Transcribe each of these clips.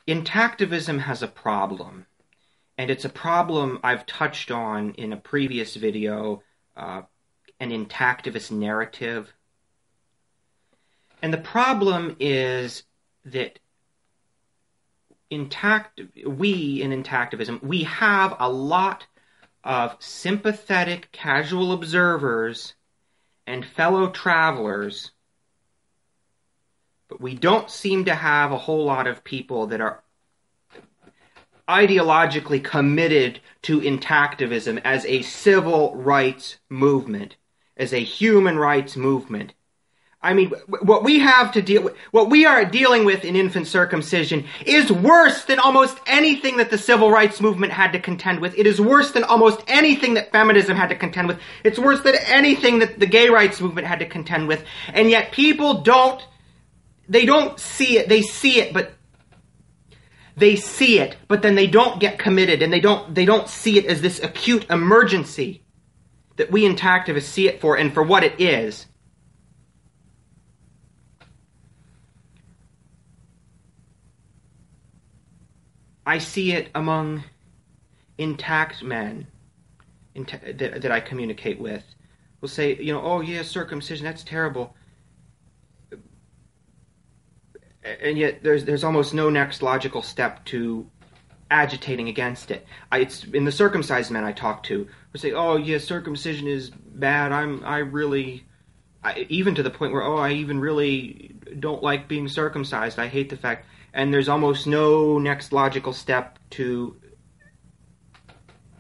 Intactivism has a problem, and it's a problem I've touched on in a previous video, an intactivist narrative. And the problem is that we in intactivism, we have a lot of sympathetic casual observers and fellow travelers, but we don't seem to have a whole lot of people that are ideologically committed to intactivism as a civil rights movement, as a human rights movement. I mean, what we are dealing with in infant circumcision is worse than almost anything that the civil rights movement had to contend with. It is worse than almost anything that feminism had to contend with. It's worse than anything that the gay rights movement had to contend with. And yet people don't see it. They see it, but then they don't get committed, and they don't see it as this acute emergency that we intactivists see it for, and for what it is. I see it among intact men that I communicate with. Will say, oh yeah, circumcision, that's terrible. And yet there's almost no next logical step to agitating against it. It's in the circumcised men I talk to will say, oh yeah, circumcision is bad. Even to the point where, I even really don't like being circumcised. I hate the fact. And there's almost no next logical step to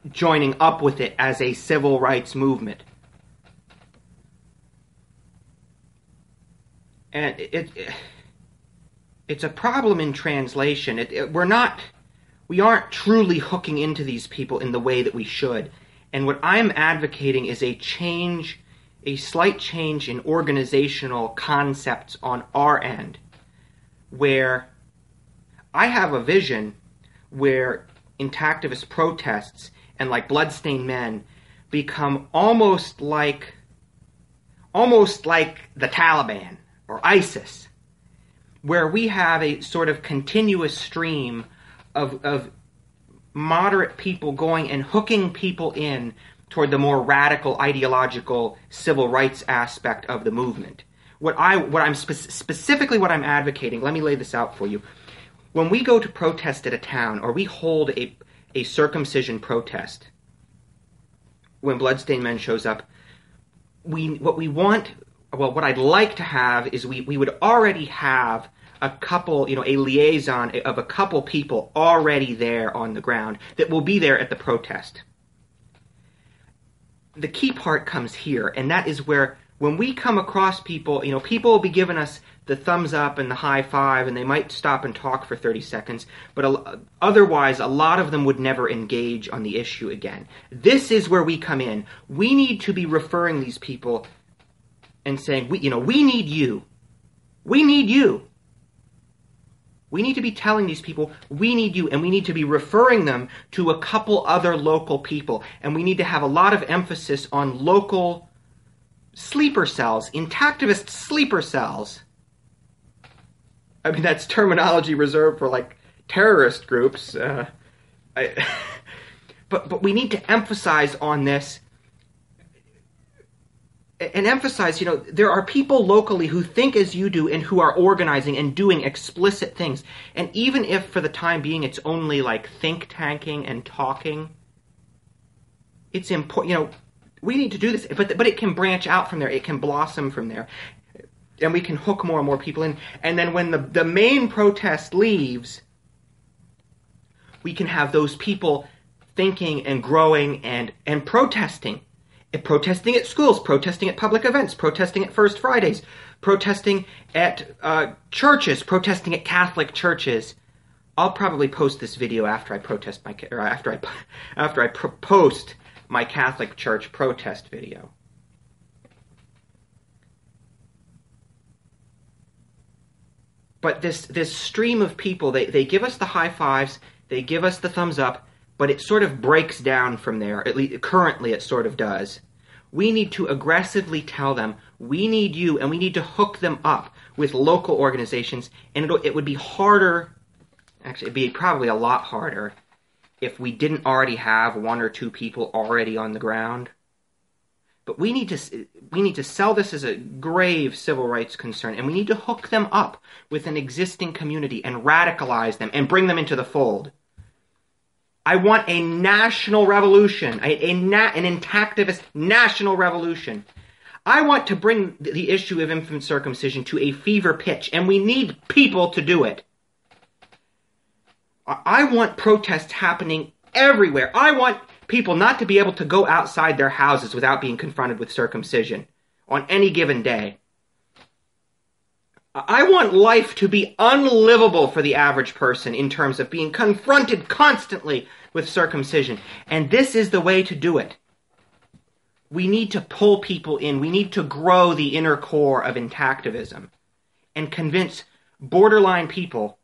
joining up with it as a civil rights movement. And it's a problem in translation. We aren't truly hooking into these people in the way that we should. And what I'm advocating is a slight change in organizational concepts on our end, where I have a vision where intactivist protests and like bloodstained men become almost like the Taliban or ISIS, where we have a sort of continuous stream of moderate people going and hooking people in toward the more radical ideological civil rights aspect of the movement. Specifically what I'm advocating, let me lay this out for you. When we go to protest at a town, or we hold a circumcision protest, when Bloodstained Men shows up, what I'd like to have is we would already have a couple, a liaison of a couple people already there on the ground that will be there at the protest. The key part comes here, and that is where when we come across people, people will be giving us the thumbs up and the high five, and they might stop and talk for 30 seconds, but otherwise a lot of them would never engage on the issue again. This is where we come in. We need to be referring these people and saying, we need you. We need you. We need to be telling these people, we need you, and we need to be referring them to a couple other local people, and we need to have a lot of emphasis on local sleeper cells, intactivist sleeper cells. I mean, that's terminology reserved for, like, terrorist groups. But we need to emphasize on this, and emphasize, there are people locally who think as you do and who are organizing and doing explicit things. And even if, for the time being, it's only, like, think-tanking and talking, it's important, we need to do this. But it can branch out from there. It can blossom from there. And we can hook more and more people in. And then when the main protest leaves, we can have those people thinking and growing and protesting. And protesting at schools, protesting at public events, protesting at First Fridays, protesting at churches, protesting at Catholic churches. I'll probably post this video after I post my Catholic church protest video. But this stream of people, they give us the high fives, they give us the thumbs up, but it sort of breaks down from there. At least currently it sort of does. We need to aggressively tell them, we need you, and we need to hook them up with local organizations, and it would be harder Actually, it'd be probably a lot harder if we didn't already have one or two people already on the ground. But we need to sell this as a grave civil rights concern, and we need to hook them up with an existing community and radicalize them and bring them into the fold. I want a national revolution, an intactivist national revolution. I want to bring the issue of infant circumcision to a fever pitch, and we need people to do it. I want protests happening everywhere. I want people not to be able to go outside their houses without being confronted with circumcision on any given day. I want life to be unlivable for the average person in terms of being confronted constantly with circumcision. And this is the way to do it. We need to pull people in. We need to grow the inner core of intactivism and convince borderline people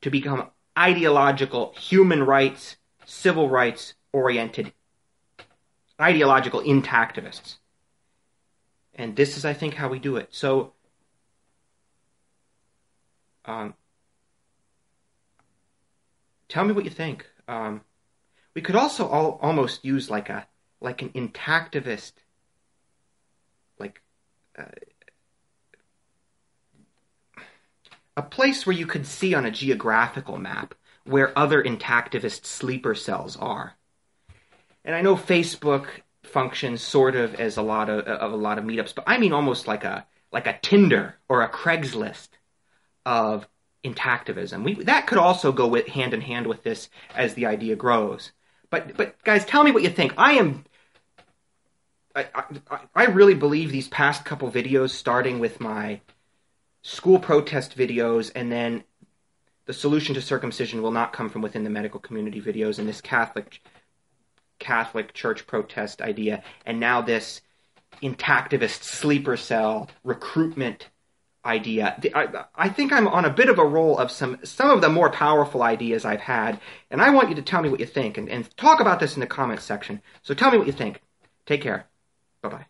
to become ideological, human rights, civil rights oriented, ideological intactivists. And this is, I think, how we do it. So, tell me what you think. We could also almost use like an intactivist, a place where you could see on a geographical map where other intactivist sleeper cells are. And I know Facebook functions sort of as a lot of meetups, but I mean almost like a Tinder or a Craigslist of intactivism. That could also go hand in hand with this as the idea grows. But guys, tell me what you think. I really believe these past couple videos, starting with my school protest videos, and then the solution to circumcision will not come from within the medical community videos, and this Catholic church protest idea, and now this intactivist sleeper cell recruitment idea. I think I'm on a bit of a roll of some of the more powerful ideas I've had, and I want you to tell me what you think, and talk about this in the comments section. So tell me what you think. Take care. Bye-bye.